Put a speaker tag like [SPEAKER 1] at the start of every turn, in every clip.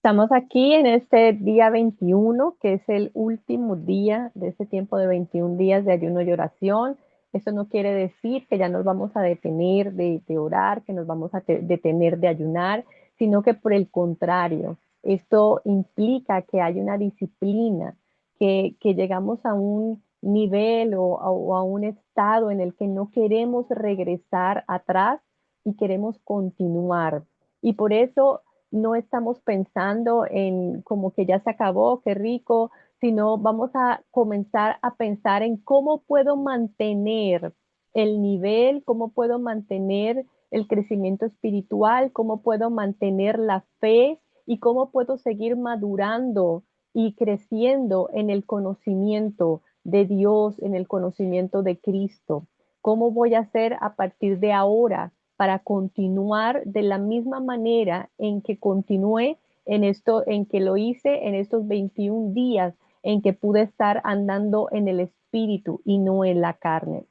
[SPEAKER 1] Estamos aquí en este día 21, que es el último día de este tiempo de 21 días de ayuno y oración. Eso no quiere decir que ya nos vamos a detener de orar, que nos vamos a detener de ayunar, sino que por el contrario, esto implica que hay una disciplina, que llegamos a un nivel o a un estado en el que no queremos regresar atrás y queremos continuar. Y por eso no estamos pensando en como que ya se acabó, qué rico, sino vamos a comenzar a pensar en cómo puedo mantener el nivel, cómo puedo mantener el crecimiento espiritual, cómo puedo mantener la fe y cómo puedo seguir madurando y creciendo en el conocimiento de Dios, en el conocimiento de Cristo. ¿Cómo voy a hacer a partir de ahora para continuar de la misma manera en que continué en esto, en que lo hice en estos 21 días, en que pude estar andando en el espíritu y no en la carne?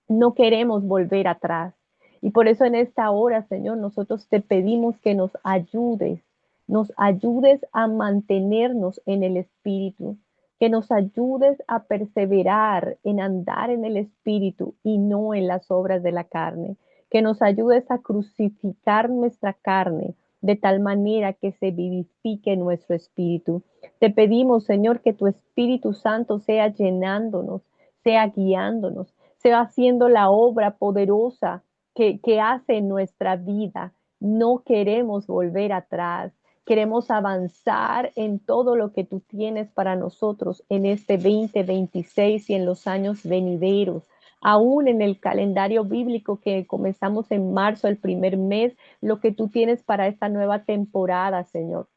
[SPEAKER 1] No queremos volver atrás. Y por eso en esta hora, Señor, nosotros te pedimos que nos ayudes a mantenernos en el Espíritu, que nos ayudes a perseverar en andar en el Espíritu y no en las obras de la carne, que nos ayudes a crucificar nuestra carne de tal manera que se vivifique nuestro espíritu. Te pedimos, Señor, que tu Espíritu Santo sea llenándonos, sea guiándonos, se va haciendo la obra poderosa que hace en nuestra vida. No queremos volver atrás. Queremos avanzar en todo lo que tú tienes para nosotros en este 2026 y en los años venideros. Aún en el calendario bíblico que comenzamos en marzo, el primer mes, lo que tú tienes para esta nueva temporada, Señor.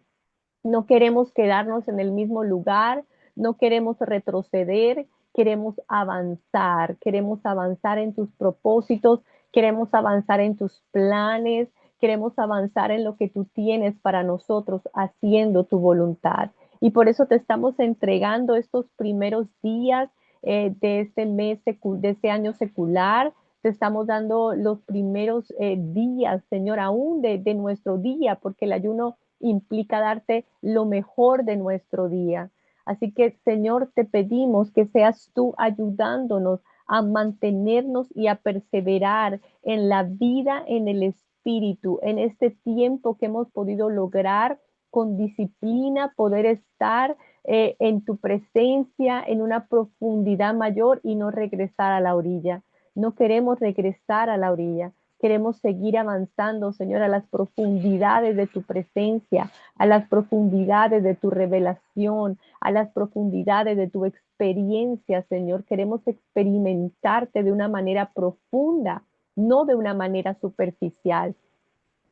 [SPEAKER 1] No queremos quedarnos en el mismo lugar, no queremos retroceder, queremos avanzar en tus propósitos, queremos avanzar en tus planes, queremos avanzar en lo que tú tienes para nosotros, haciendo tu voluntad. Y por eso te estamos entregando estos primeros días de este mes, de este año secular. Te estamos dando los primeros días, Señor, aún de nuestro día, porque el ayuno implica darte lo mejor de nuestro día. Así que, Señor, te pedimos que seas tú ayudándonos a mantenernos y a perseverar en la vida, en el espíritu, en este tiempo que hemos podido lograr con disciplina, poder estar en tu presencia en una profundidad mayor y no regresar a la orilla. No queremos regresar a la orilla. Queremos seguir avanzando, Señor, a las profundidades de tu presencia, a las profundidades de tu revelación, a las profundidades de tu experiencia, Señor. Queremos experimentarte de una manera profunda, no de una manera superficial.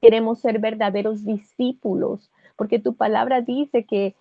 [SPEAKER 1] Queremos ser verdaderos discípulos, porque tu palabra dice que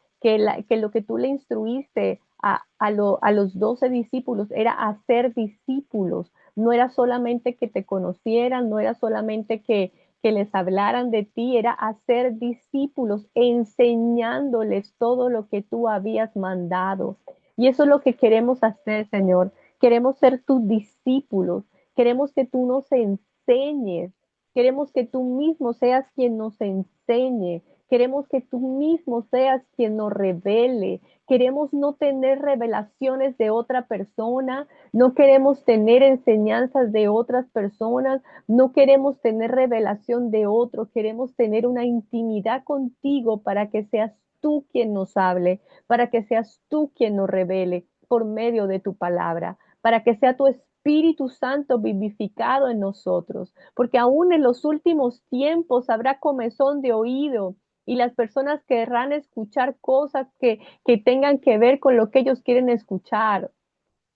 [SPEAKER 1] lo que tú le instruiste a los 12 discípulos era hacer discípulos. No era solamente que te conocieran, no era solamente que les hablaran de ti, era hacer discípulos, enseñándoles todo lo que tú habías mandado. Y eso es lo que queremos hacer, Señor. Queremos ser tus discípulos. Queremos que tú nos enseñes. Queremos que tú mismo seas quien nos enseñe. Queremos que tú mismo seas quien nos revele. Queremos no tener revelaciones de otra persona. No queremos tener enseñanzas de otras personas. No queremos tener revelación de otro. Queremos tener una intimidad contigo para que seas tú quien nos hable, para que seas tú quien nos revele por medio de tu palabra, para que sea tu Espíritu Santo vivificado en nosotros, porque aún en los últimos tiempos habrá comezón de oído y las personas querrán escuchar cosas que tengan que ver con lo que ellos quieren escuchar.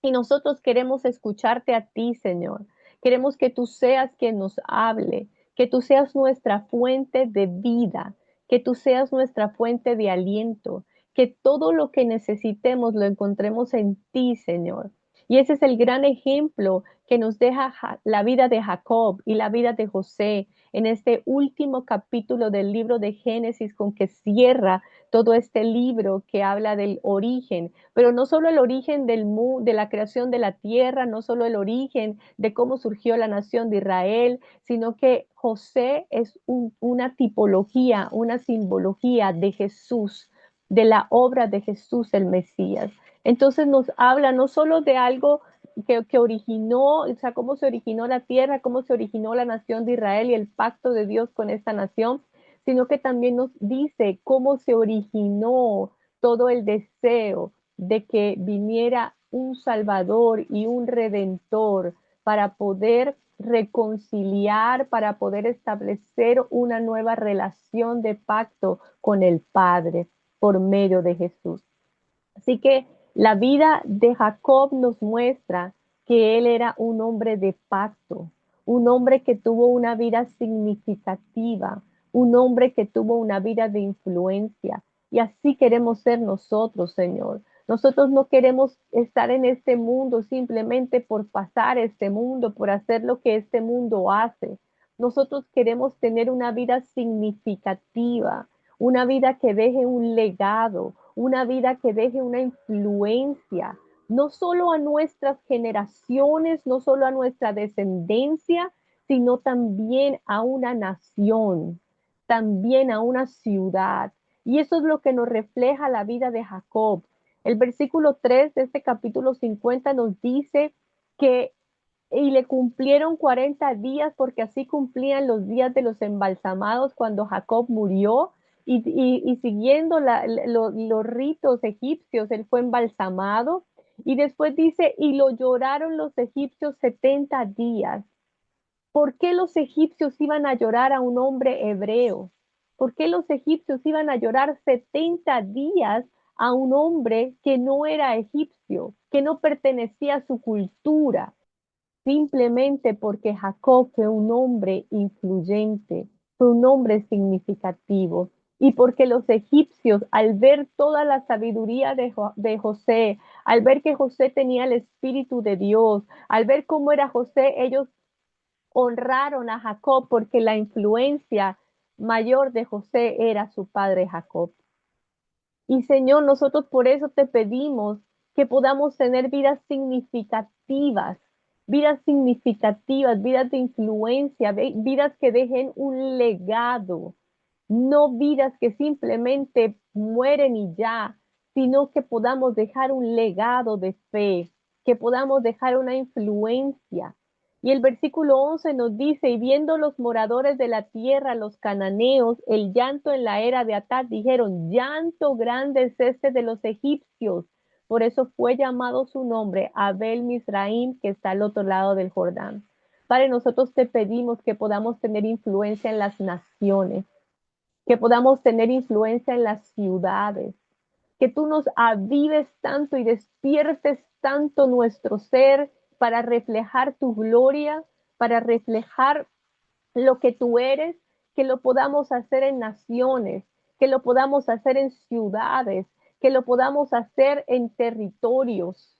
[SPEAKER 1] Y nosotros queremos escucharte a ti, Señor. Queremos que tú seas quien nos hable, que tú seas nuestra fuente de vida, que tú seas nuestra fuente de aliento, que todo lo que necesitemos lo encontremos en ti, Señor. Y ese es el gran ejemplo que nos deja la vida de Jacob y la vida de José en este último capítulo del libro de Génesis con que cierra todo este libro que habla del origen, pero no solo el origen de la creación de la tierra, no solo el origen de cómo surgió la nación de Israel, sino que José es una tipología, una simbología de Jesús, de la obra de Jesús el Mesías. Entonces nos habla no solo de algo que originó, o sea, cómo se originó la tierra, cómo se originó la nación de Israel y el pacto de Dios con esta nación, sino que también nos dice cómo se originó todo el deseo de que viniera un Salvador y un Redentor para poder reconciliar, para poder establecer una nueva relación de pacto con el Padre por medio de Jesús. Así que la vida de Jacob nos muestra que él era un hombre de pacto, un hombre que tuvo una vida significativa, un hombre que tuvo una vida de influencia. Y así queremos ser nosotros, Señor. Nosotros no queremos estar en este mundo simplemente por pasar este mundo, por hacer lo que este mundo hace. Nosotros queremos tener una vida significativa, una vida que deje un legado, una vida que deje una influencia, no solo a nuestras generaciones, no solo a nuestra descendencia, sino también a una nación, también a una ciudad. Y eso es lo que nos refleja la vida de Jacob. El versículo 3 de este capítulo 50 nos dice que y le cumplieron 40 días porque así cumplían los días de los embalsamados cuando Jacob murió y siguiendo los ritos egipcios, él fue embalsamado y después dice, y lo lloraron los egipcios 70 días. ¿Por qué los egipcios iban a llorar a un hombre hebreo? ¿Por qué los egipcios iban a llorar 70 días a un hombre que no era egipcio, que no pertenecía a su cultura? Simplemente porque Jacob fue un hombre influyente, fue un hombre significativo, y porque los egipcios, al ver toda la sabiduría de José, al ver que José tenía el espíritu de Dios, al ver cómo era José, ellos honraron a Jacob porque la influencia mayor de José era su padre Jacob. Y Señor, nosotros por eso te pedimos que podamos tener vidas significativas, vidas de influencia, vidas que dejen un legado, no vidas que simplemente mueren y ya, sino que podamos dejar un legado de fe, que podamos dejar una influencia. Y el versículo 11 nos dice, y viendo los moradores de la tierra, los cananeos, el llanto en la era de Atad, dijeron, llanto grande es este de los egipcios. Por eso fue llamado su nombre Abel Misraim, que está al otro lado del Jordán. Padre, nosotros te pedimos que podamos tener influencia en las naciones, que podamos tener influencia en las ciudades, que tú nos avives tanto y despiertes tanto nuestro ser para reflejar tu gloria, para reflejar lo que tú eres, que lo podamos hacer en naciones, que lo podamos hacer en ciudades, que lo podamos hacer en territorios.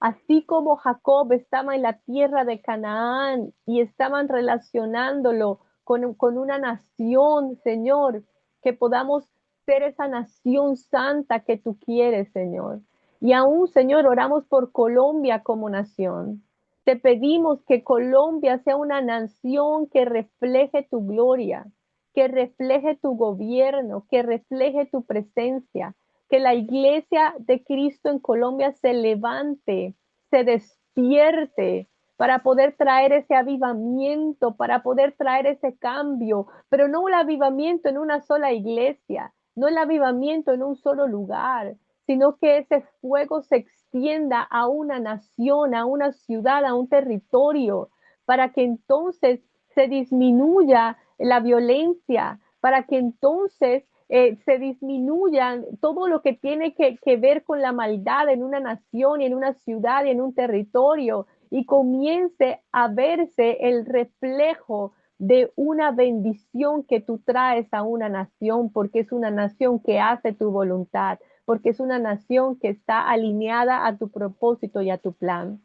[SPEAKER 1] Así como Jacob estaba en la tierra de Canaán y estaban relacionándolo con una nación, Señor, que podamos ser esa nación santa que tú quieres, Señor. Y aún, Señor, oramos por Colombia como nación. Te pedimos que Colombia sea una nación que refleje tu gloria, que refleje tu gobierno, que refleje tu presencia, que la iglesia de Cristo en Colombia se levante, se despierte para poder traer ese avivamiento, para poder traer ese cambio, pero no un avivamiento en una sola iglesia, no el avivamiento en un solo lugar, sino que ese fuego se extienda a una nación, a una ciudad, a un territorio, para que entonces se disminuya la violencia, para que entonces se disminuya todo lo que tiene que ver con la maldad en una nación y en una ciudad y en un territorio y comience a verse el reflejo de una bendición que tú traes a una nación, porque es una nación que hace tu voluntad, porque es una nación que está alineada a tu propósito y a tu plan.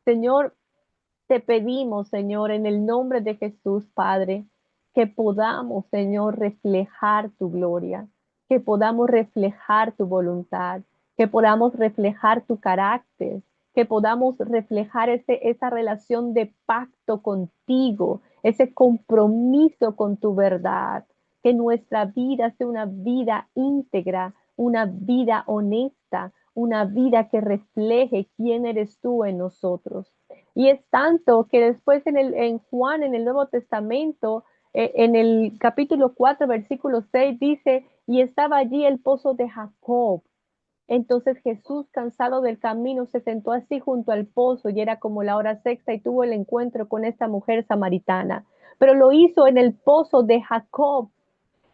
[SPEAKER 1] Señor, te pedimos, Señor, en el nombre de Jesús, Padre, que podamos, Señor, reflejar tu gloria, que podamos reflejar tu voluntad, que podamos reflejar tu carácter, que podamos reflejar esa relación de pacto contigo, ese compromiso con tu verdad, que nuestra vida sea una vida íntegra, una vida honesta, una vida que refleje quién eres tú en nosotros. Y es tanto que después en Juan, en el Nuevo Testamento, en el capítulo 4 versículo 6 dice, y estaba allí el pozo de Jacob. Entonces Jesús, cansado del camino, se sentó así junto al pozo y era como la hora sexta y tuvo el encuentro con esta mujer samaritana. Pero lo hizo en el pozo de Jacob,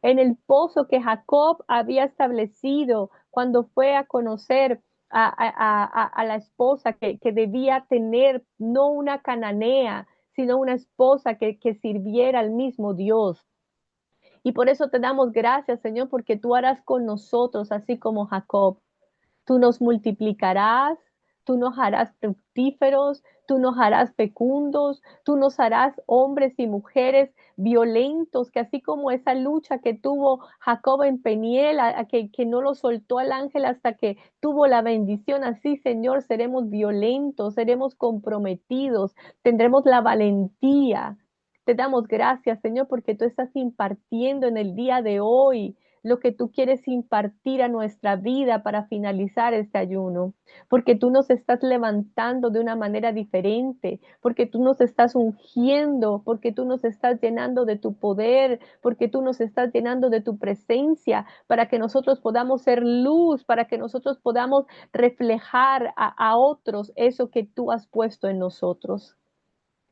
[SPEAKER 1] en el pozo que Jacob había establecido cuando fue a conocer a la esposa que debía tener, no una cananea, sino una esposa que sirviera al mismo Dios. Y por eso te damos gracias, Señor, porque tú harás con nosotros así como Jacob. Tú nos multiplicarás, tú nos harás fructíferos, tú nos harás fecundos, tú nos harás hombres y mujeres violentos, que así como esa lucha que tuvo Jacob en Peniel, que no lo soltó al ángel hasta que tuvo la bendición, así, Señor, seremos violentos, seremos comprometidos, tendremos la valentía. Te damos gracias, Señor, porque tú estás impartiendo en el día de hoy lo que tú quieres impartir a nuestra vida para finalizar este ayuno, porque tú nos estás levantando de una manera diferente, porque tú nos estás ungiendo, porque tú nos estás llenando de tu poder, porque tú nos estás llenando de tu presencia, para que nosotros podamos ser luz, para que nosotros podamos reflejar a otros eso que tú has puesto en nosotros.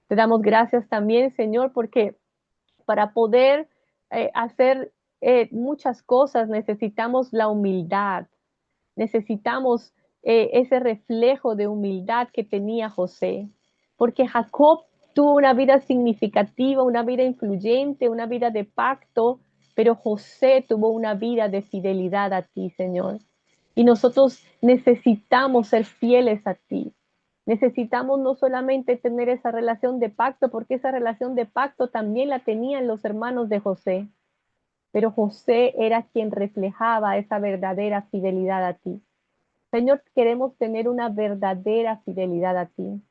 [SPEAKER 1] Te damos gracias también, Señor, porque para poder hacer muchas cosas necesitamos la humildad, necesitamos ese reflejo de humildad que tenía José, porque Jacob tuvo una vida significativa, una vida influyente, una vida de pacto, pero José tuvo una vida de fidelidad a ti, Señor. Y nosotros necesitamos ser fieles a ti. Necesitamos no solamente tener esa relación de pacto, porque esa relación de pacto también la tenían los hermanos de José, pero José era quien reflejaba esa verdadera fidelidad a ti. Señor, queremos tener una verdadera fidelidad a ti.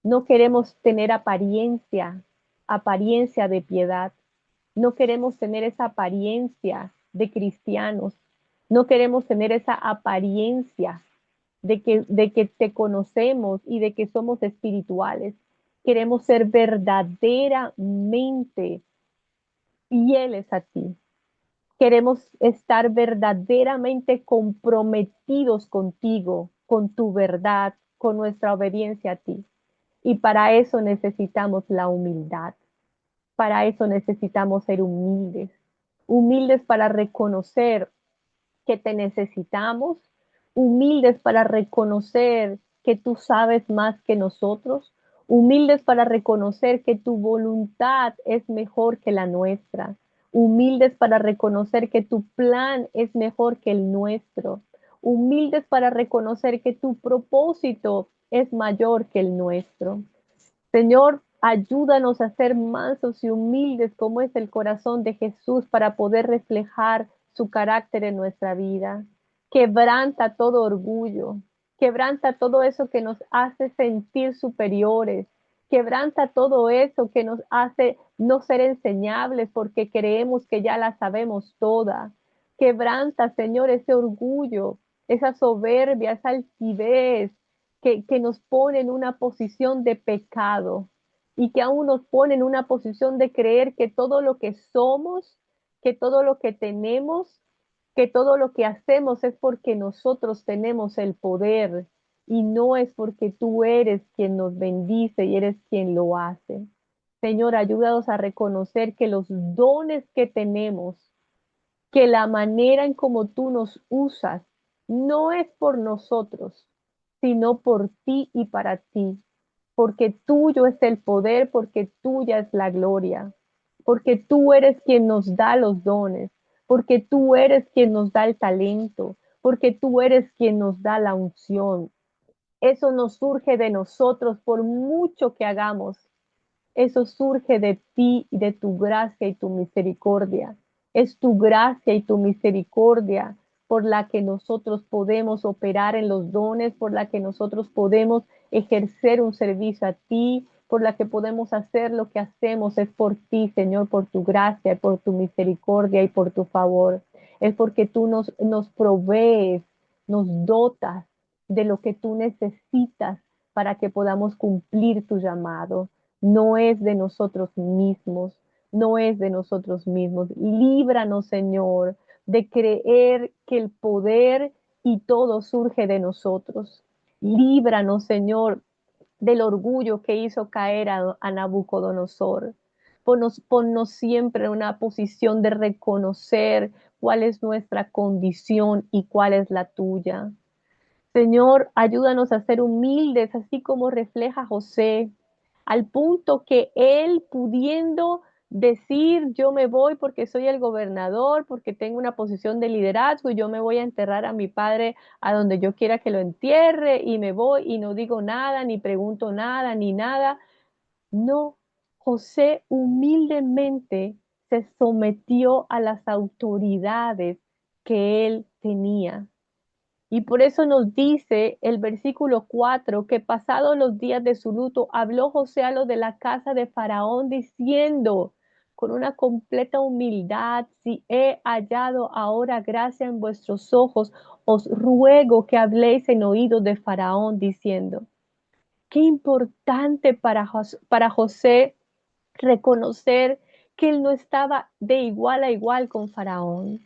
[SPEAKER 1] No queremos tener apariencia de piedad. No queremos tener esa apariencia de cristianos. No queremos tener esa apariencia de que te conocemos y de que somos espirituales. Queremos ser verdaderamente fieles a ti. Queremos estar verdaderamente comprometidos contigo, con tu verdad, con nuestra obediencia a ti. Y para eso necesitamos la humildad. Para eso necesitamos ser humildes. Humildes para reconocer que te necesitamos, humildes para reconocer que tú sabes más que nosotros, humildes para reconocer que tu voluntad es mejor que la nuestra, humildes para reconocer que tu plan es mejor que el nuestro, humildes para reconocer que tu propósito es mayor que el nuestro. Señor, ayúdanos a ser mansos y humildes como es el corazón de Jesús para poder reflejar su carácter en nuestra vida. Quebranta todo orgullo, quebranta todo eso que nos hace sentir superiores, quebranta todo eso que nos hace no ser enseñables porque creemos que ya la sabemos toda. Quebranta, Señor, ese orgullo, esa soberbia, esa altivez, que nos pone en una posición de pecado y que aún nos pone en una posición de creer que todo lo que somos, que todo lo que tenemos, que todo lo que hacemos es porque nosotros tenemos el poder y no es porque tú eres quien nos bendice y eres quien lo hace. Señor, ayúdanos a reconocer que los dones que tenemos, que la manera en como tú nos usas, no es por nosotros, sino por ti y para ti, porque tuyo es el poder, porque tuya es la gloria, porque tú eres quien nos da los dones, porque tú eres quien nos da el talento, porque tú eres quien nos da la unción. Eso no surge de nosotros por mucho que hagamos, eso surge de ti y de tu gracia y tu misericordia. Es tu gracia y tu misericordia por la que nosotros podemos operar en los dones, por la que nosotros podemos ejercer un servicio a ti, por la que podemos hacer lo que hacemos. Es por ti, Señor, por tu gracia, por tu misericordia y por tu favor. Es porque tú nos provees, nos dotas de lo que tú necesitas para que podamos cumplir tu llamado. No es de nosotros mismos, no es de nosotros mismos. Líbranos, Señor, de creer que el poder y todo surge de nosotros. Líbranos, Señor, del orgullo que hizo caer a Nabucodonosor. Ponnos siempre en una posición de reconocer cuál es nuestra condición y cuál es la tuya. Señor, ayúdanos a ser humildes, así como refleja José, al punto que él pudiendo decir, yo me voy porque soy el gobernador, porque tengo una posición de liderazgo y yo me voy a enterrar a mi padre a donde yo quiera que lo entierre y me voy y no digo nada, ni pregunto nada, ni nada. No, José humildemente se sometió a las autoridades que él tenía. Y por eso nos dice el versículo 4 que pasados los días de su luto, habló José a los de la casa de Faraón diciendo, con una completa humildad, si he hallado ahora gracia en vuestros ojos, os ruego que habléis en oídos de Faraón diciendo, qué importante para José reconocer que él no estaba de igual a igual con Faraón,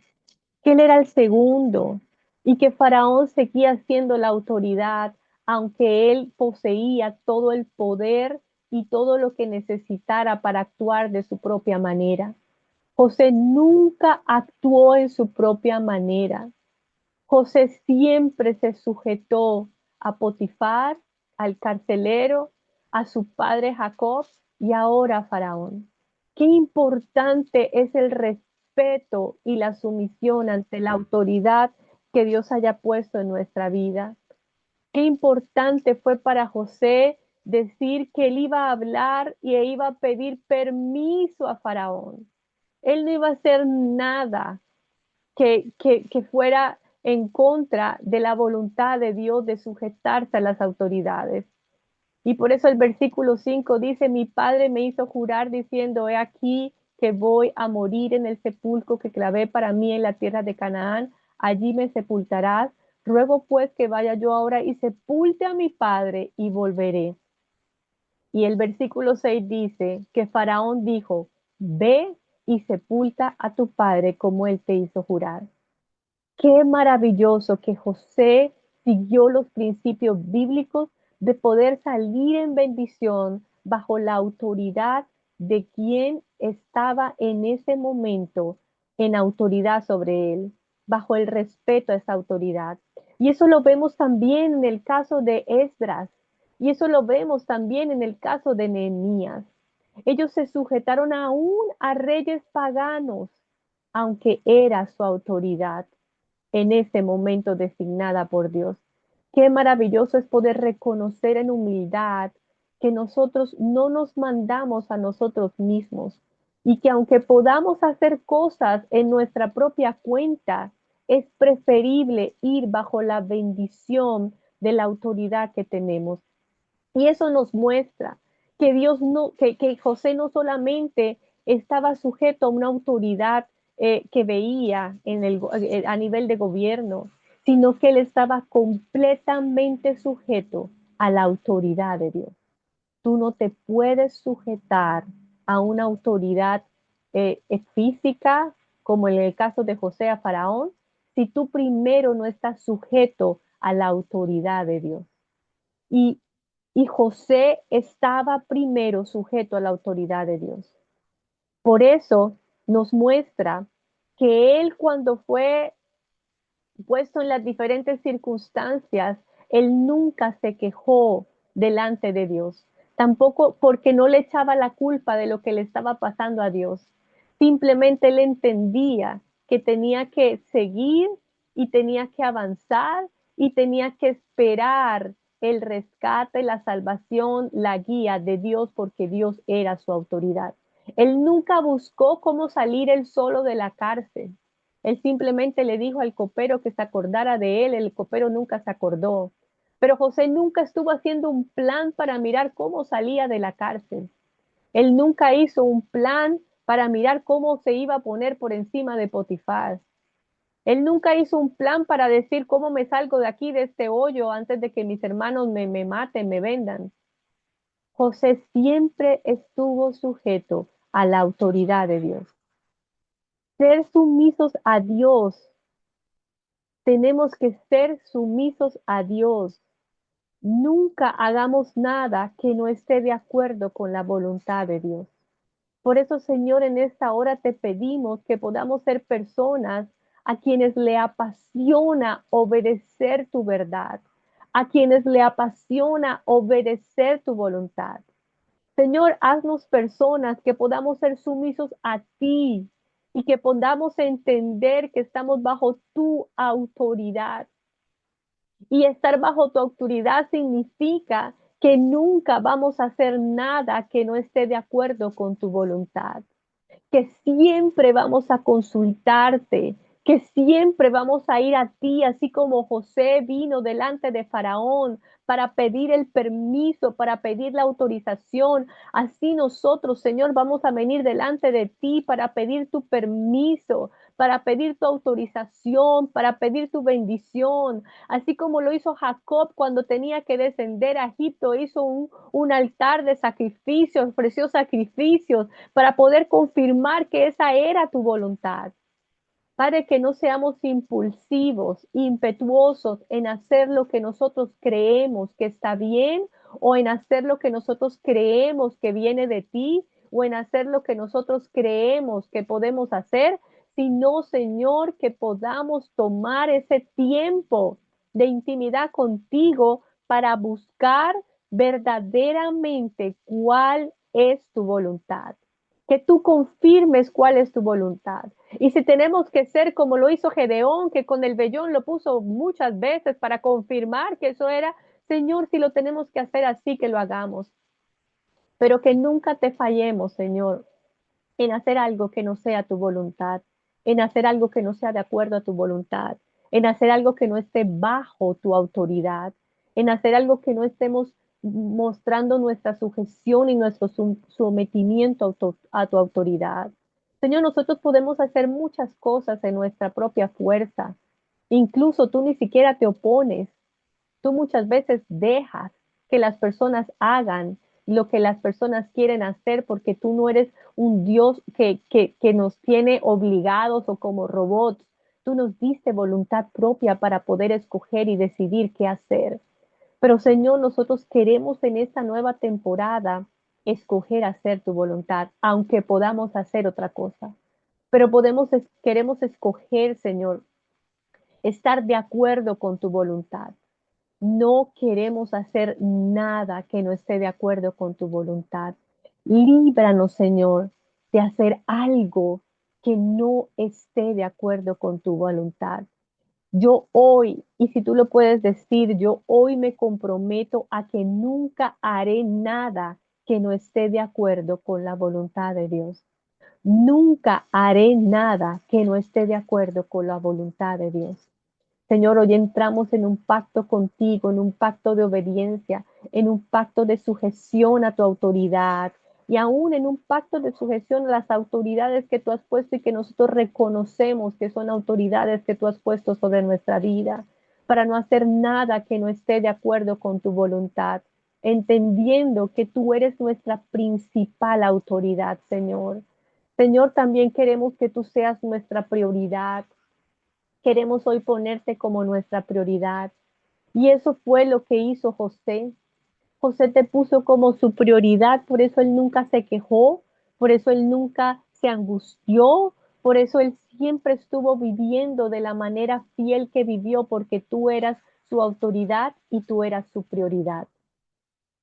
[SPEAKER 1] que él era el segundo y que Faraón seguía siendo la autoridad, aunque él poseía todo el poder y todo lo que necesitara para actuar de su propia manera. José nunca actuó en su propia manera. José siempre se sujetó a Potifar, al carcelero, a su padre Jacob y ahora a Faraón. Qué importante es el respeto y la sumisión ante la autoridad que Dios haya puesto en nuestra vida. Qué importante fue para José decir que él iba a hablar y iba a pedir permiso a Faraón. Él no iba a hacer nada que fuera en contra de la voluntad de Dios de sujetarse a las autoridades. Y por eso el versículo 5 dice, mi padre me hizo jurar diciendo, he aquí que voy a morir en el sepulcro que clavé para mí en la tierra de Canaán, allí me sepultarás. Ruego pues que vaya yo ahora y sepulte a mi padre y volveré. Y el versículo 6 dice que Faraón dijo, ve y sepulta a tu padre como él te hizo jurar. Qué maravilloso que José siguió los principios bíblicos de poder salir en bendición bajo la autoridad de quien estaba en ese momento en autoridad sobre él, bajo el respeto a esa autoridad. Y eso lo vemos también en el caso de Esdras, y eso lo vemos también en el caso de Nehemías. Ellos se sujetaron aún a reyes paganos, aunque era su autoridad en ese momento designada por Dios. Qué maravilloso es poder reconocer en humildad que nosotros no nos mandamos a nosotros mismos y que aunque podamos hacer cosas en nuestra propia cuenta, es preferible ir bajo la bendición de la autoridad que tenemos. Y eso nos muestra que Dios no, que José no solamente estaba sujeto a una autoridad que veía a nivel de gobierno, sino que él estaba completamente sujeto a la autoridad de Dios. Tú no te puedes sujetar a una autoridad física, como en el caso de José a Faraón, si tú primero no estás sujeto a la autoridad de Dios. Y, y José estaba primero sujeto a la autoridad de Dios. Por eso nos muestra que él cuando fue puesto en las diferentes circunstancias, él nunca se quejó delante de Dios. Tampoco porque no le echaba la culpa de lo que le estaba pasando a Dios. Simplemente él entendía que tenía que seguir y tenía que avanzar y tenía que esperar el rescate, la salvación, la guía de Dios porque Dios era su autoridad. Él nunca buscó cómo salir él solo de la cárcel. Él simplemente le dijo al copero que se acordara de él, el copero nunca se acordó. Pero José nunca estuvo haciendo un plan para mirar cómo salía de la cárcel. Él nunca hizo un plan para mirar cómo se iba a poner por encima de Potifar. Él nunca hizo un plan para decir cómo me salgo de aquí, de este hoyo, antes de que mis hermanos me maten, me vendan. José siempre estuvo sujeto a la autoridad de Dios. Ser sumisos a Dios. Tenemos que ser sumisos a Dios. Nunca hagamos nada que no esté de acuerdo con la voluntad de Dios. Por eso, Señor, en esta hora te pedimos que podamos ser personas a quienes le apasiona obedecer tu verdad, a quienes le apasiona obedecer tu voluntad. Señor, haznos personas que podamos ser sumisos a ti y que podamos entender que estamos bajo tu autoridad. Y estar bajo tu autoridad significa que nunca vamos a hacer nada que no esté de acuerdo con tu voluntad, que siempre vamos a consultarte, que siempre vamos a ir a ti, así como José vino delante de Faraón para pedir el permiso, para pedir la autorización. Así nosotros, Señor, vamos a venir delante de ti para pedir tu permiso, para pedir tu autorización, para pedir tu bendición. Así como lo hizo Jacob cuando tenía que descender a Egipto, hizo un altar de sacrificios, ofreció sacrificios para poder confirmar que esa era tu voluntad. Padre, que no seamos impulsivos, impetuosos en hacer lo que nosotros creemos que está bien o en hacer lo que nosotros creemos que viene de ti o en hacer lo que nosotros creemos que podemos hacer, sino, Señor, que podamos tomar ese tiempo de intimidad contigo para buscar verdaderamente cuál es tu voluntad. Que tú confirmes cuál es tu voluntad. Y si tenemos que ser como lo hizo Gedeón, que con el vellón lo puso muchas veces para confirmar que eso era, Señor, si lo tenemos que hacer así, que lo hagamos. Pero que nunca te fallemos, Señor, en hacer algo que no sea tu voluntad, en hacer algo que no sea de acuerdo a tu voluntad, en hacer algo que no esté bajo tu autoridad, en hacer algo que no estemos mostrando nuestra sujeción y nuestro sometimiento a tu autoridad. Señor, nosotros podemos hacer muchas cosas en nuestra propia fuerza. Incluso tú ni siquiera te opones. Tú muchas veces dejas que las personas hagan lo que las personas quieren hacer porque tú no eres un Dios que nos tiene obligados o como robots. Tú nos diste voluntad propia para poder escoger y decidir qué hacer. Pero Señor, nosotros queremos en esta nueva temporada escoger hacer tu voluntad, aunque podamos hacer otra cosa. Pero queremos escoger, Señor, estar de acuerdo con tu voluntad. No queremos hacer nada que no esté de acuerdo con tu voluntad. Líbranos, Señor, de hacer algo que no esté de acuerdo con tu voluntad. Yo hoy, y si tú lo puedes decir, yo hoy me comprometo a que nunca haré nada que no esté de acuerdo con la voluntad de Dios. Nunca haré nada que no esté de acuerdo con la voluntad de Dios. Señor, hoy entramos en un pacto contigo, en un pacto de obediencia, en un pacto de sujeción a tu autoridad y aún en un pacto de sujeción a las autoridades que tú has puesto y que nosotros reconocemos que son autoridades que tú has puesto sobre nuestra vida, para no hacer nada que no esté de acuerdo con tu voluntad, entendiendo que tú eres nuestra principal autoridad, Señor. Señor, también queremos que tú seas nuestra prioridad. Queremos hoy ponerte como nuestra prioridad. Y eso fue lo que hizo José. José te puso como su prioridad, por eso él nunca se quejó, por eso él nunca se angustió, por eso él siempre estuvo viviendo de la manera fiel que vivió, porque tú eras su autoridad y tú eras su prioridad.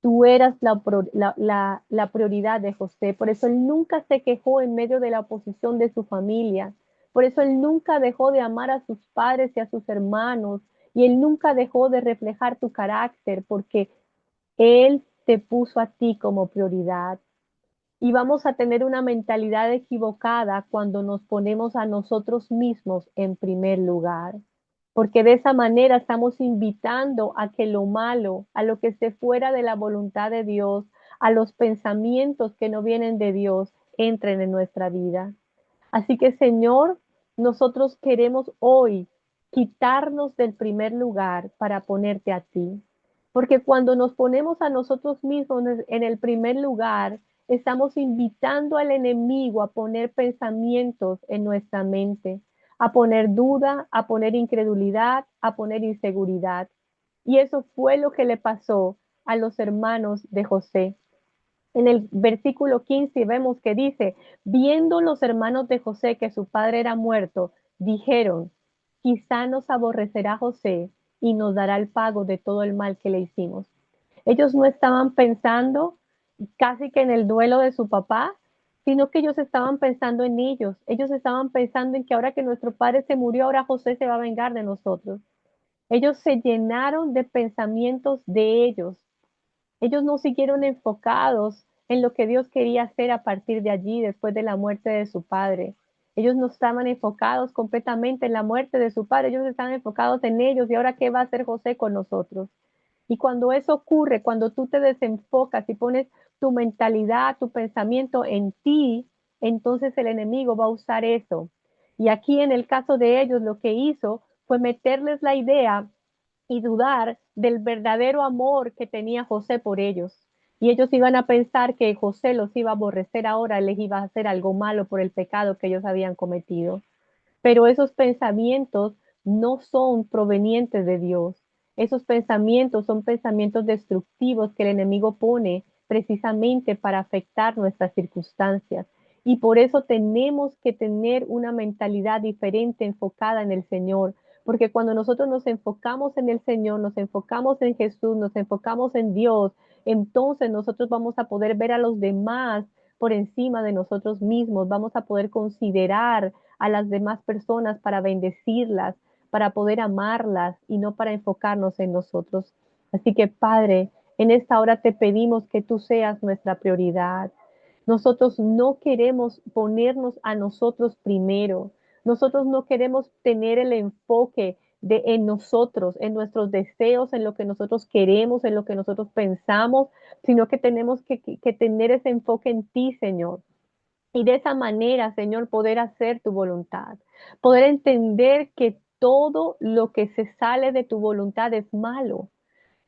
[SPEAKER 1] Tú eras la prioridad de José. Por eso él nunca se quejó en medio de la oposición de su familia. Por eso él nunca dejó de amar a sus padres y a sus hermanos. Y él nunca dejó de reflejar tu carácter porque él te puso a ti como prioridad. Y vamos a tener una mentalidad equivocada cuando nos ponemos a nosotros mismos en primer lugar, porque de esa manera estamos invitando a que lo malo, a lo que esté fuera de la voluntad de Dios, a los pensamientos que no vienen de Dios, entren en nuestra vida. Así que, Señor, nosotros queremos hoy quitarnos del primer lugar para ponerte a ti. Porque cuando nos ponemos a nosotros mismos en el primer lugar, estamos invitando al enemigo a poner pensamientos en nuestra mente, a poner duda, a poner incredulidad, a poner inseguridad. Y eso fue lo que le pasó a los hermanos de José. En el versículo 15 vemos que dice, viendo los hermanos de José que su padre era muerto, dijeron, quizá nos aborrecerá José y nos dará el pago de todo el mal que le hicimos. Ellos no estaban pensando casi que en el duelo de su papá, sino que ellos estaban pensando en ellos. Ellos estaban pensando en que ahora que nuestro padre se murió, ahora José se va a vengar de nosotros. Ellos se llenaron de pensamientos de ellos. Ellos no siguieron enfocados en lo que Dios quería hacer a partir de allí, después de la muerte de su padre. Ellos no estaban enfocados completamente en la muerte de su padre, ellos estaban enfocados en ellos y ahora qué va a hacer José con nosotros. Y cuando eso ocurre, cuando tú te desenfocas y pones tu mentalidad, tu pensamiento en ti, entonces el enemigo va a usar eso. Y aquí en el caso de ellos, lo que hizo fue meterles la idea y dudar del verdadero amor que tenía José por ellos. Y ellos iban a pensar que José los iba a aborrecer ahora, les iba a hacer algo malo por el pecado que ellos habían cometido. Pero esos pensamientos no son provenientes de Dios. Esos pensamientos son pensamientos destructivos que el enemigo pone precisamente para afectar nuestras circunstancias. Y por eso tenemos que tener una mentalidad diferente enfocada en el Señor, porque cuando nosotros nos enfocamos en el Señor, nos enfocamos en Jesús, nos enfocamos en Dios, entonces nosotros vamos a poder ver a los demás por encima de nosotros mismos, vamos a poder considerar a las demás personas para bendecirlas, para poder amarlas y no para enfocarnos en nosotros. Así que, Padre, en esta hora te pedimos que tú seas nuestra prioridad. Nosotros no queremos ponernos a nosotros primero. Nosotros no queremos tener el enfoque en nosotros, en nuestros deseos, en lo que nosotros queremos, en lo que nosotros pensamos, sino que tenemos que tener ese enfoque en ti, Señor. Y de esa manera, Señor, poder hacer tu voluntad, poder entender que todo lo que se sale de tu voluntad es malo,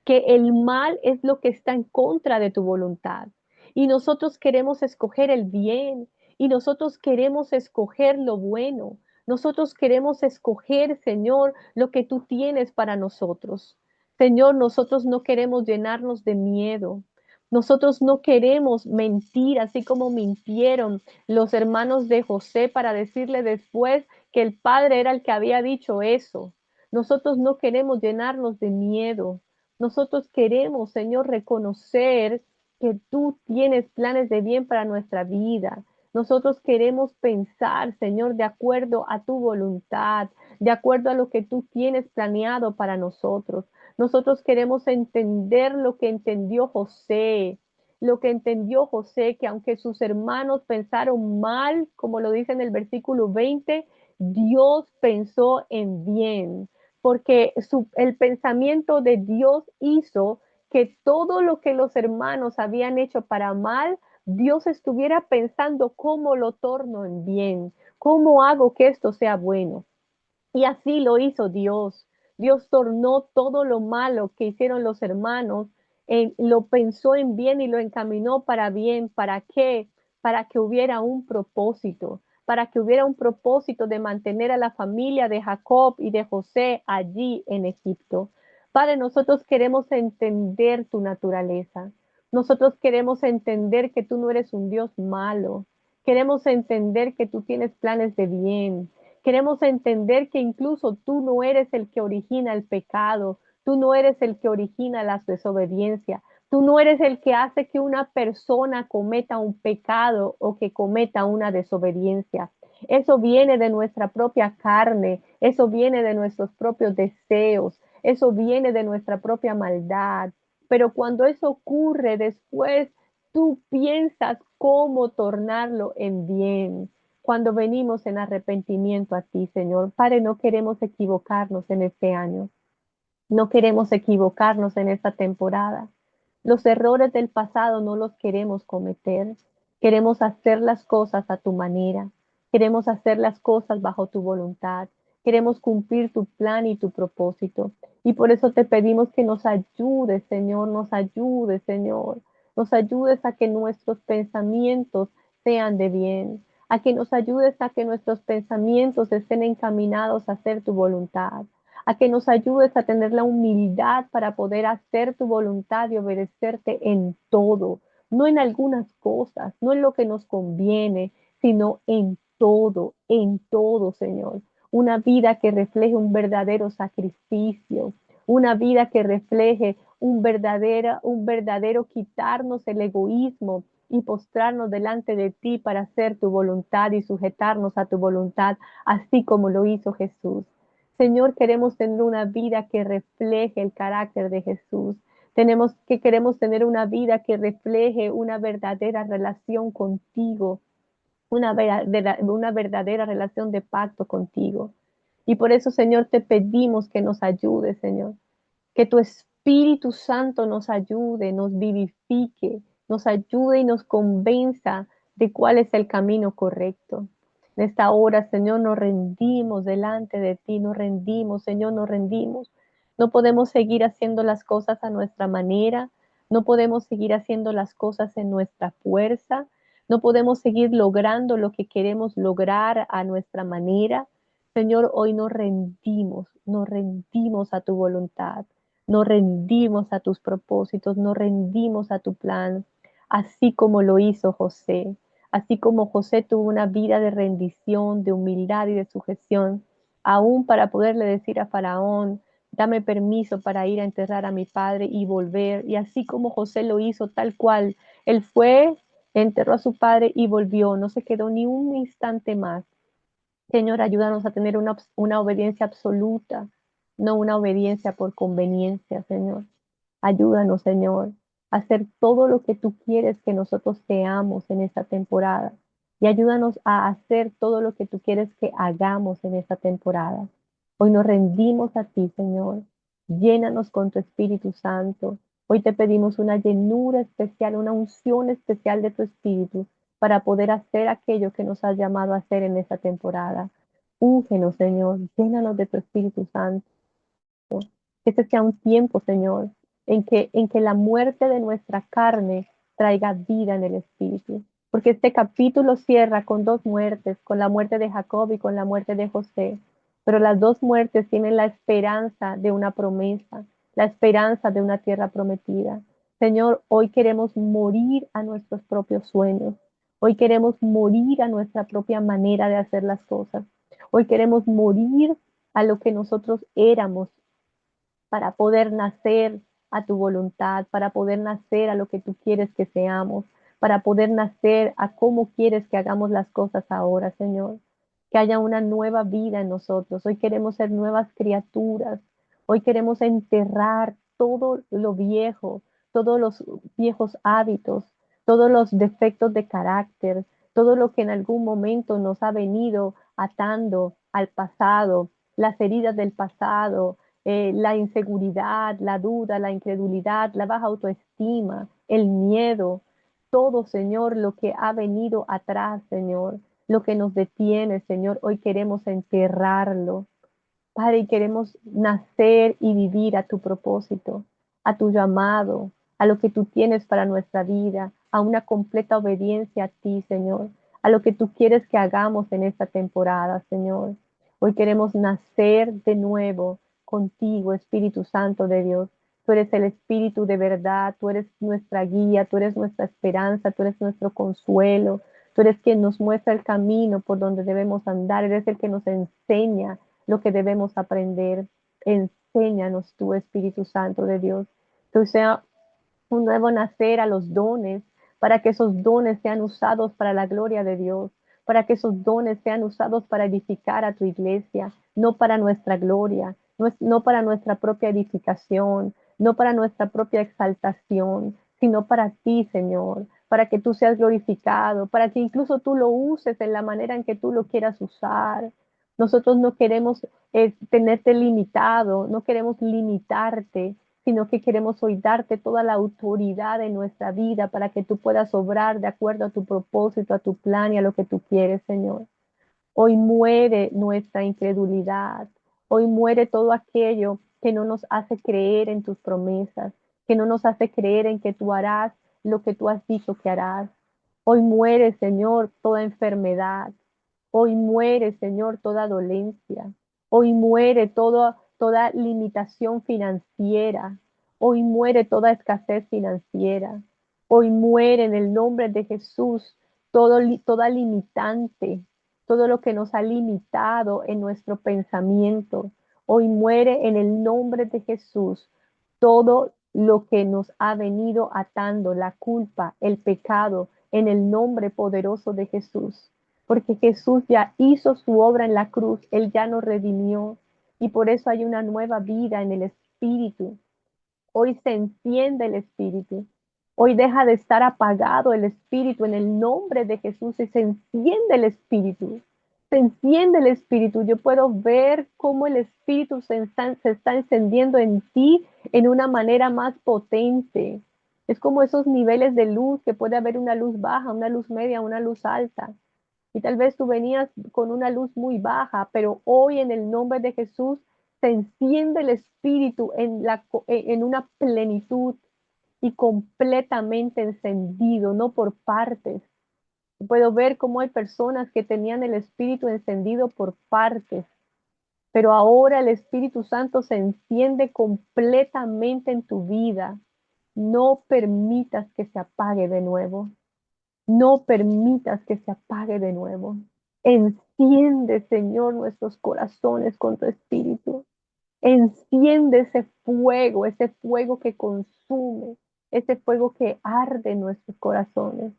[SPEAKER 1] que el mal es lo que está en contra de tu voluntad. Y nosotros queremos escoger el bien y nosotros queremos escoger lo bueno. Nosotros queremos escoger, Señor, lo que tú tienes para nosotros. Señor, nosotros no queremos llenarnos de miedo. Nosotros no queremos mentir, así como mintieron los hermanos de José para decirle después que el padre era el que había dicho eso. Nosotros no queremos llenarnos de miedo. Nosotros queremos, Señor, reconocer que tú tienes planes de bien para nuestra vida. Nosotros queremos pensar, Señor, de acuerdo a tu voluntad, de acuerdo a lo que tú tienes planeado para nosotros. Nosotros queremos entender lo que entendió José, lo que entendió José, que aunque sus hermanos pensaron mal, como lo dice en el versículo 20, Dios pensó en bien porque el pensamiento de Dios hizo que todo lo que los hermanos habían hecho para mal, Dios estuviera pensando cómo lo torno en bien, cómo hago que esto sea bueno. Y así lo hizo Dios. Dios tornó todo lo malo que hicieron los hermanos, lo pensó en bien y lo encaminó para bien. ¿Para qué? Para que hubiera un propósito, para que hubiera un propósito de mantener a la familia de Jacob y de José allí en Egipto. Padre, nosotros queremos entender tu naturaleza. Nosotros queremos entender que tú no eres un Dios malo. Queremos entender que tú tienes planes de bien. Queremos entender que incluso tú no eres el que origina el pecado, tú no eres el que origina la desobediencia, tú no eres el que hace que una persona cometa un pecado o que cometa una desobediencia. Eso viene de nuestra propia carne, eso viene de nuestros propios deseos, eso viene de nuestra propia maldad. Pero cuando eso ocurre después, tú piensas cómo tornarlo en bien cuando venimos en arrepentimiento a ti, Señor. Padre, no queremos equivocarnos en este año. No queremos equivocarnos en esta temporada. Los errores del pasado no los queremos cometer. Queremos hacer las cosas a tu manera. Queremos hacer las cosas bajo tu voluntad. Queremos cumplir tu plan y tu propósito. Y por eso te pedimos que nos ayudes, Señor, nos ayudes, Señor. Nos ayudes a que nuestros pensamientos sean de bien, a que nos ayudes a que nuestros pensamientos estén encaminados a hacer tu voluntad, a que nos ayudes a tener la humildad para poder hacer tu voluntad y obedecerte en todo, no en algunas cosas, no en lo que nos conviene, sino en todo, Señor. Una vida que refleje un verdadero sacrificio, una vida que refleje un verdadero quitarnos el egoísmo y postrarnos delante de ti para hacer tu voluntad y sujetarnos a tu voluntad, así como lo hizo Jesús. Señor, queremos tener una vida que refleje el carácter de Jesús. Queremos tener una vida que refleje una verdadera relación contigo, una verdadera relación de pacto contigo. Y por eso, Señor, te pedimos que nos ayudes, Señor, que tu Espíritu Santo nos ayude, nos vivifique, nos ayude y nos convenza de cuál es el camino correcto. En esta hora, Señor, nos rendimos delante de ti, nos rendimos, Señor, nos rendimos. No podemos seguir haciendo las cosas a nuestra manera, no podemos seguir haciendo las cosas en nuestra fuerza, no podemos seguir logrando lo que queremos lograr a nuestra manera. Señor, hoy nos rendimos a tu voluntad. Nos rendimos a tus propósitos, nos rendimos a tu plan, así como lo hizo José, así como José tuvo una vida de rendición, de humildad y de sujeción, aún para poderle decir a Faraón, dame permiso para ir a enterrar a mi padre y volver. Y así como José lo hizo tal cual, él fue, enterró a su padre y volvió, no se quedó ni un instante más. Señor, ayúdanos a tener una obediencia absoluta, no una obediencia por conveniencia, Señor. Ayúdanos, Señor, a hacer todo lo que tú quieres que nosotros seamos en esta temporada. Y ayúdanos a hacer todo lo que tú quieres que hagamos en esta temporada. Hoy nos rendimos a ti, Señor. Llénanos con tu Espíritu Santo. Hoy te pedimos una llenura especial, una unción especial de tu Espíritu para poder hacer aquello que nos has llamado a hacer en esta temporada. Úngenos, Señor. Llénanos de tu Espíritu Santo. Que este sea un tiempo, Señor, en que la muerte de nuestra carne traiga vida en el Espíritu. Porque este capítulo cierra con dos muertes, con la muerte de Jacob y con la muerte de José. Pero las dos muertes tienen la esperanza de una promesa, la esperanza de una tierra prometida. Señor, hoy queremos morir a nuestros propios sueños. Hoy queremos morir a nuestra propia manera de hacer las cosas. Hoy queremos morir a lo que nosotros éramos para poder nacer a tu voluntad, para poder nacer a lo que tú quieres que seamos, para poder nacer a cómo quieres que hagamos las cosas ahora, Señor. Que haya una nueva vida en nosotros. Hoy queremos ser nuevas criaturas. Hoy queremos enterrar todo lo viejo, todos los viejos hábitos, todos los defectos de carácter, todo lo que en algún momento nos ha venido atando al pasado, las heridas del pasado, la inseguridad, la duda, la incredulidad, la baja autoestima, el miedo, todo, Señor, lo que ha venido atrás, Señor, lo que nos detiene, Señor, hoy queremos enterrarlo. Padre, y queremos nacer y vivir a tu propósito, a tu llamado, a lo que tú tienes para nuestra vida, a una completa obediencia a ti, Señor, a lo que tú quieres que hagamos en esta temporada, Señor. Hoy queremos nacer de nuevo contigo, Espíritu Santo de Dios. Tú eres el Espíritu de verdad, tú eres nuestra guía, tú eres nuestra esperanza, tú eres nuestro consuelo, tú eres quien nos muestra el camino por donde debemos andar, eres el que nos enseña lo que debemos aprender. Enséñanos tu Espíritu Santo de Dios. Que sea un nuevo nacer a los dones, para que esos dones sean usados para la gloria de Dios, para que esos dones sean usados para edificar a tu iglesia, no para nuestra gloria, no para nuestra propia edificación, no para nuestra propia exaltación, sino para ti, Señor, para que tú seas glorificado, para que incluso tú lo uses en la manera en que tú lo quieras usar. Nosotros no queremos tenerte limitado, no queremos limitarte, sino que queremos hoy darte toda la autoridad en nuestra vida para que tú puedas obrar de acuerdo a tu propósito, a tu plan y a lo que tú quieres, Señor. Hoy muere nuestra incredulidad. Hoy muere todo aquello que no nos hace creer en tus promesas, que no nos hace creer en que tú harás lo que tú has dicho que harás. Hoy muere, Señor, toda enfermedad. Hoy muere, Señor, toda dolencia. Hoy muere toda limitación financiera. Hoy muere toda escasez financiera. Hoy muere en el nombre de Jesús toda limitante, todo lo que nos ha limitado en nuestro pensamiento. Hoy muere en el nombre de Jesús todo lo que nos ha venido atando, la culpa, el pecado, en el nombre poderoso de Jesús. Porque Jesús ya hizo su obra en la cruz, Él ya nos redimió y por eso hay una nueva vida en el Espíritu. Hoy se enciende el Espíritu. Hoy deja de estar apagado el Espíritu en el nombre de Jesús y se enciende el Espíritu. Se enciende el Espíritu. Yo puedo ver cómo el Espíritu se está encendiendo en ti en una manera más potente. Es como esos niveles de luz que puede haber una luz baja, una luz media, una luz alta. Y tal vez tú venías con una luz muy baja, pero hoy en el nombre de Jesús se enciende el Espíritu en una plenitud y completamente encendido, no por partes. Puedo ver cómo hay personas que tenían el Espíritu encendido por partes, pero ahora el Espíritu Santo se enciende completamente en tu vida. No permitas que se apague de nuevo. No permitas que se apague de nuevo. Enciende, Señor, nuestros corazones con tu espíritu. Enciende ese fuego que consume, ese fuego que arde en nuestros corazones.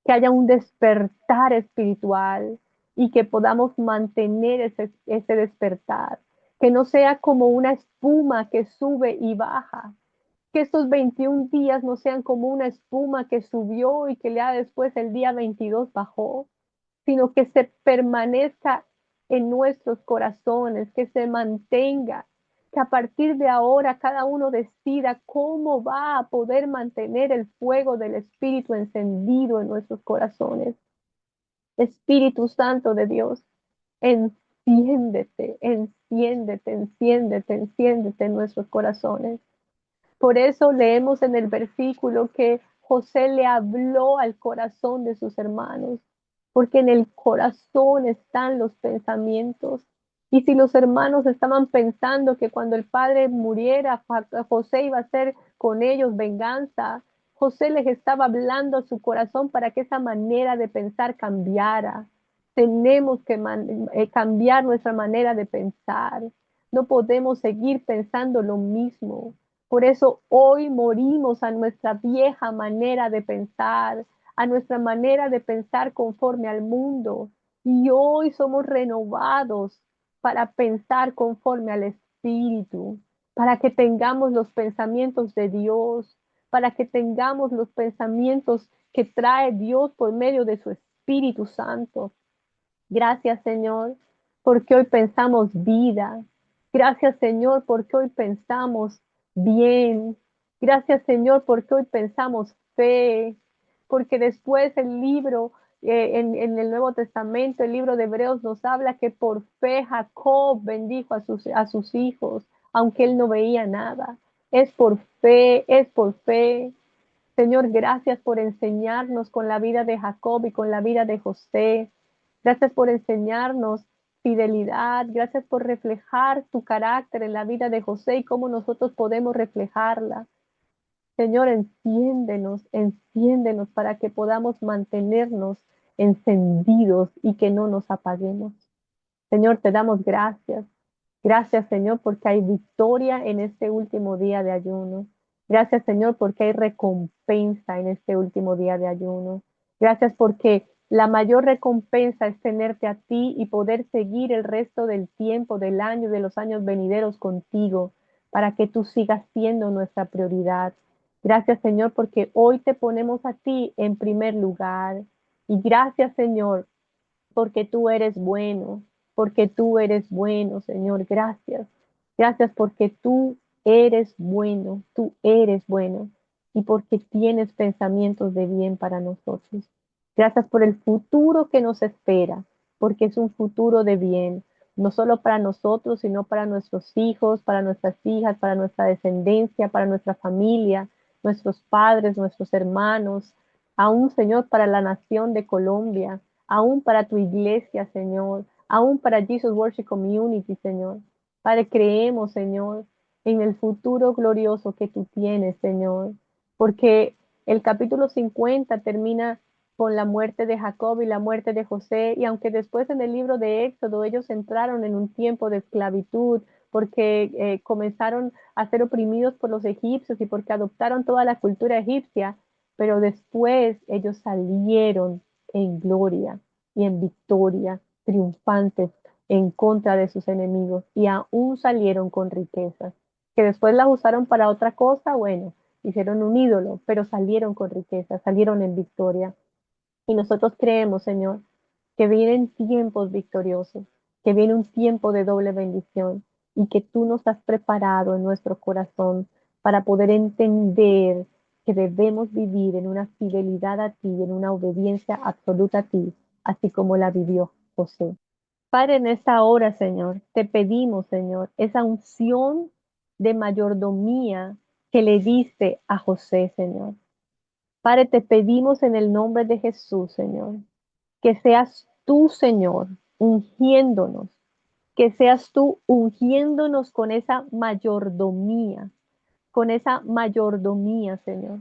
[SPEAKER 1] Que haya un despertar espiritual y que podamos mantener ese despertar. Que no sea como una espuma que sube y baja, que estos 21 días no sean como una espuma que subió y que ya después el día 22 bajó, sino que se permanezca en nuestros corazones, que se mantenga, que a partir de ahora cada uno decida cómo va a poder mantener el fuego del Espíritu encendido en nuestros corazones. Espíritu Santo de Dios, enciéndete, enciéndete, enciéndete, enciéndete en nuestros corazones. Por eso leemos en el versículo que José le habló al corazón de sus hermanos, porque en el corazón están los pensamientos. Y si los hermanos estaban pensando que cuando el padre muriera, José iba a hacer con ellos venganza, José les estaba hablando a su corazón para que esa manera de pensar cambiara. Tenemos que cambiar nuestra manera de pensar. No podemos seguir pensando lo mismo. Por eso hoy morimos a nuestra vieja manera de pensar, a nuestra manera de pensar conforme al mundo. Y hoy somos renovados para pensar conforme al Espíritu, para que tengamos los pensamientos de Dios, para que tengamos los pensamientos que trae Dios por medio de su Espíritu Santo. Gracias, Señor, porque hoy pensamos vida. Gracias, Señor, porque hoy pensamos bien. Gracias, Señor, porque hoy pensamos fe. Porque después el libro, en el Nuevo Testamento, el libro de Hebreos nos habla que por fe Jacob bendijo a sus hijos, aunque él no veía nada. Es por fe, es por fe. Señor, gracias por enseñarnos con la vida de Jacob y con la vida de José. Gracias por enseñarnos fidelidad. Gracias por reflejar tu carácter en la vida de José y cómo nosotros podemos reflejarla. Señor, enciéndenos, enciéndenos para que podamos mantenernos encendidos y que no nos apaguemos. Señor, te damos gracias. Gracias, Señor, porque hay victoria en este último día de ayuno. Gracias, Señor, porque hay recompensa en este último día de ayuno. Gracias porque la mayor recompensa es tenerte a ti y poder seguir el resto del tiempo, del año, de los años venideros contigo, para que tú sigas siendo nuestra prioridad. Gracias, Señor, porque hoy te ponemos a ti en primer lugar. Y gracias, Señor, porque tú eres bueno, porque tú eres bueno, Señor. Gracias. Gracias porque tú eres bueno, tú eres bueno y porque tienes pensamientos de bien para nosotros. Gracias por el futuro que nos espera, porque es un futuro de bien, no solo para nosotros, sino para nuestros hijos, para nuestras hijas, para nuestra descendencia, para nuestra familia, nuestros padres, nuestros hermanos, aún, Señor, para la nación de Colombia, aún para tu iglesia, Señor, aún para Jesus Worship Community, Señor. Padre, creemos, Señor, en el futuro glorioso que tú tienes, Señor, porque el capítulo 50 termina con la muerte de Jacob y la muerte de José, y aunque después en el libro de Éxodo ellos entraron en un tiempo de esclavitud, porque comenzaron a ser oprimidos por los egipcios y porque adoptaron toda la cultura egipcia, pero después ellos salieron en gloria y en victoria, triunfantes en contra de sus enemigos y aún salieron con riquezas, que después las usaron para otra cosa, bueno, hicieron un ídolo, pero salieron con riquezas, salieron en victoria. Y nosotros creemos, Señor, que vienen tiempos victoriosos, que viene un tiempo de doble bendición y que tú nos has preparado en nuestro corazón para poder entender que debemos vivir en una fidelidad a ti, en una obediencia absoluta a ti, así como la vivió José. Padre, en esta hora, Señor, te pedimos, Señor, esa unción de mayordomía que le diste a José, Señor. Padre, te pedimos en el nombre de Jesús, Señor, que seas tú, Señor, ungiéndonos, que seas tú ungiéndonos con esa mayordomía, Señor.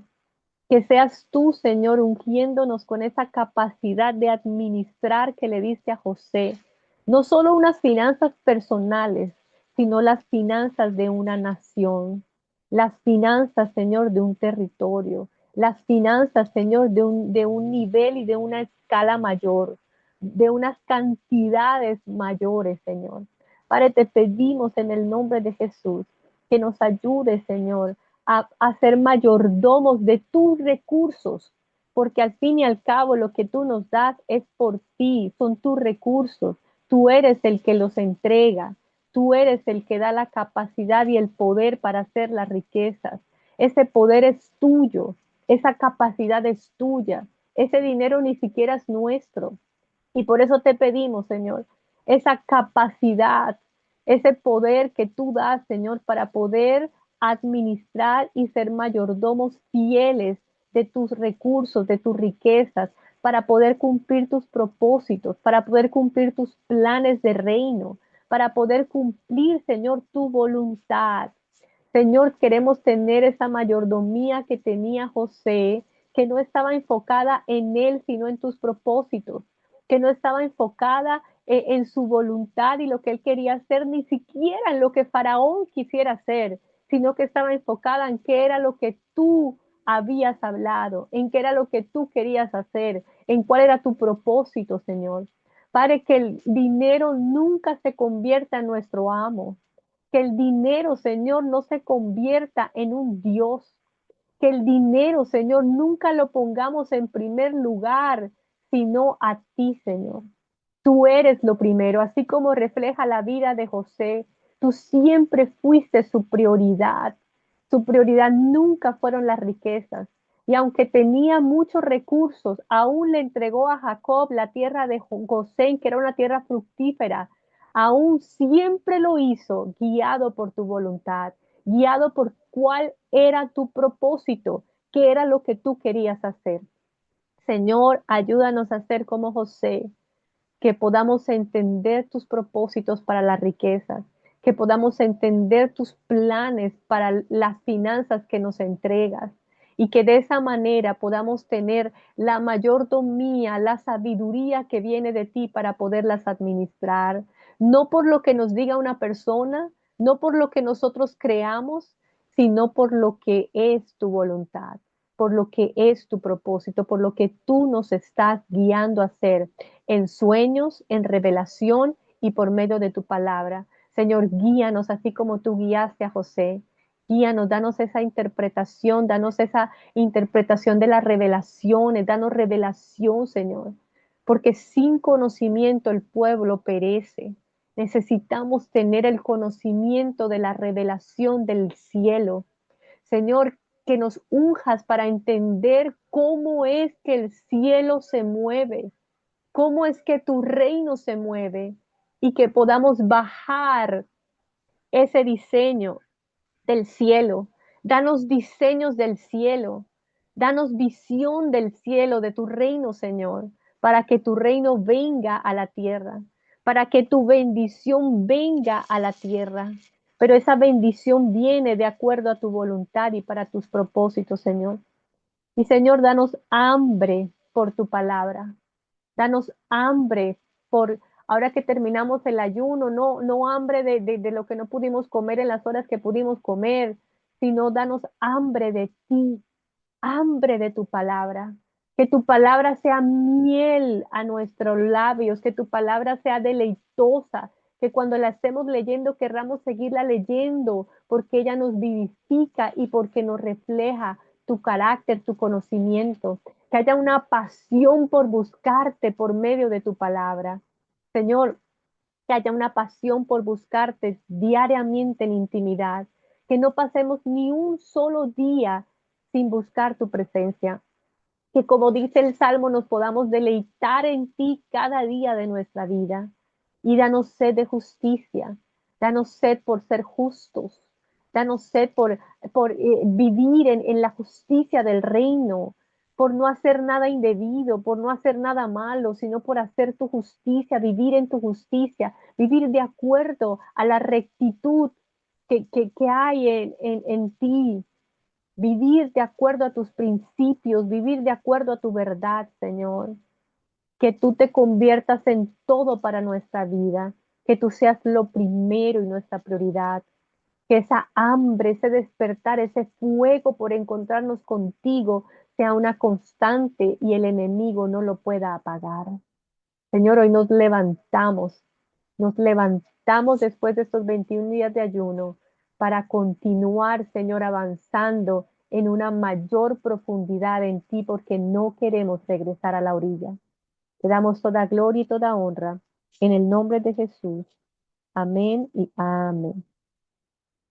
[SPEAKER 1] Que seas tú, Señor, ungiéndonos con esa capacidad de administrar que le diste a José. No solo unas finanzas personales, sino las finanzas de una nación. Las finanzas, Señor, de un territorio. Las finanzas, Señor, de un nivel y de una escala mayor. De unas cantidades mayores, Señor. Padre, te pedimos en el nombre de Jesús que nos ayude, Señor, a ser mayordomos de tus recursos, porque al fin y al cabo lo que tú nos das es por ti, son tus recursos, tú eres el que los entrega, tú eres el que da la capacidad y el poder para hacer las riquezas. Ese poder es tuyo, esa capacidad es tuya, ese dinero ni siquiera es nuestro. Y por eso te pedimos, Señor, esa capacidad, ese poder que tú das, Señor, para poder administrar y ser mayordomos fieles de tus recursos, de tus riquezas, para poder cumplir tus propósitos, para poder cumplir tus planes de reino, para poder cumplir, Señor, tu voluntad. Señor, queremos tener esa mayordomía que tenía José, que no estaba enfocada en él, sino en tus propósitos, que no estaba enfocada en su voluntad y lo que él quería hacer, ni siquiera en lo que Faraón quisiera hacer, sino que estaba enfocada en qué era lo que tú habías hablado, en qué era lo que tú querías hacer, en cuál era tu propósito, Señor. Padre, que el dinero nunca se convierta en nuestro amo, que el dinero, Señor, no se convierta en un Dios, que el dinero, Señor, nunca lo pongamos en primer lugar, sino a ti, Señor. Tú eres lo primero, así como refleja la vida de José. Tú siempre fuiste su prioridad. Su prioridad nunca fueron las riquezas. Y aunque tenía muchos recursos, aún le entregó a Jacob la tierra de Gosén, que era una tierra fructífera. Aún siempre lo hizo guiado por tu voluntad, guiado por cuál era tu propósito, qué era lo que tú querías hacer. Señor, ayúdanos a ser como José, que podamos entender tus propósitos para las riquezas, que podamos entender tus planes para las finanzas que nos entregas y que de esa manera podamos tener la mayordomía, la sabiduría que viene de ti para poderlas administrar, no por lo que nos diga una persona, no por lo que nosotros creamos, sino por lo que es tu voluntad, por lo que es tu propósito, por lo que tú nos estás guiando a hacer en sueños, en revelación y por medio de tu palabra. Señor, guíanos así como tú guiaste a José. Guíanos, danos esa interpretación de las revelaciones, danos revelación, Señor, porque sin conocimiento el pueblo perece. Necesitamos tener el conocimiento de la revelación del cielo. Señor, que nos unjas para entender cómo es que el cielo se mueve, cómo es que tu reino se mueve y que podamos bajar ese diseño del cielo. Danos diseños del cielo. Danos visión del cielo, de tu reino, Señor, para que tu reino venga a la tierra, para que tu bendición venga a la tierra. Pero esa bendición viene de acuerdo a tu voluntad y para tus propósitos, Señor. Y Señor, danos hambre por tu palabra. Danos hambre por, ahora que terminamos el ayuno, no hambre de lo que no pudimos comer en las horas que pudimos comer, sino danos hambre de ti, hambre de tu palabra. Que tu palabra sea miel a nuestros labios, que tu palabra sea deleitosa, que cuando la estemos leyendo querramos seguirla leyendo, porque ella nos vivifica y porque nos refleja tu carácter, tu conocimiento. Que haya una pasión por buscarte por medio de tu palabra. Señor, que haya una pasión por buscarte diariamente en intimidad, que no pasemos ni un solo día sin buscar tu presencia, que como dice el Salmo nos podamos deleitar en ti cada día de nuestra vida y danos sed de justicia, danos sed por ser justos, danos sed por vivir en la justicia del reino, por no hacer nada indebido, por no hacer nada malo, sino por hacer tu justicia, vivir en tu justicia, vivir de acuerdo a la rectitud que hay en ti, vivir de acuerdo a tus principios, vivir de acuerdo a tu verdad, Señor. Que tú te conviertas en todo para nuestra vida, que tú seas lo primero y nuestra prioridad, que esa hambre, ese despertar, ese fuego por encontrarnos contigo sea una constante y el enemigo no lo pueda apagar. Señor, hoy nos levantamos después de estos 21 días de ayuno para continuar, Señor, avanzando en una mayor profundidad en ti porque no queremos regresar a la orilla. Te damos toda gloria y toda honra en el nombre de Jesús. Amén y amén.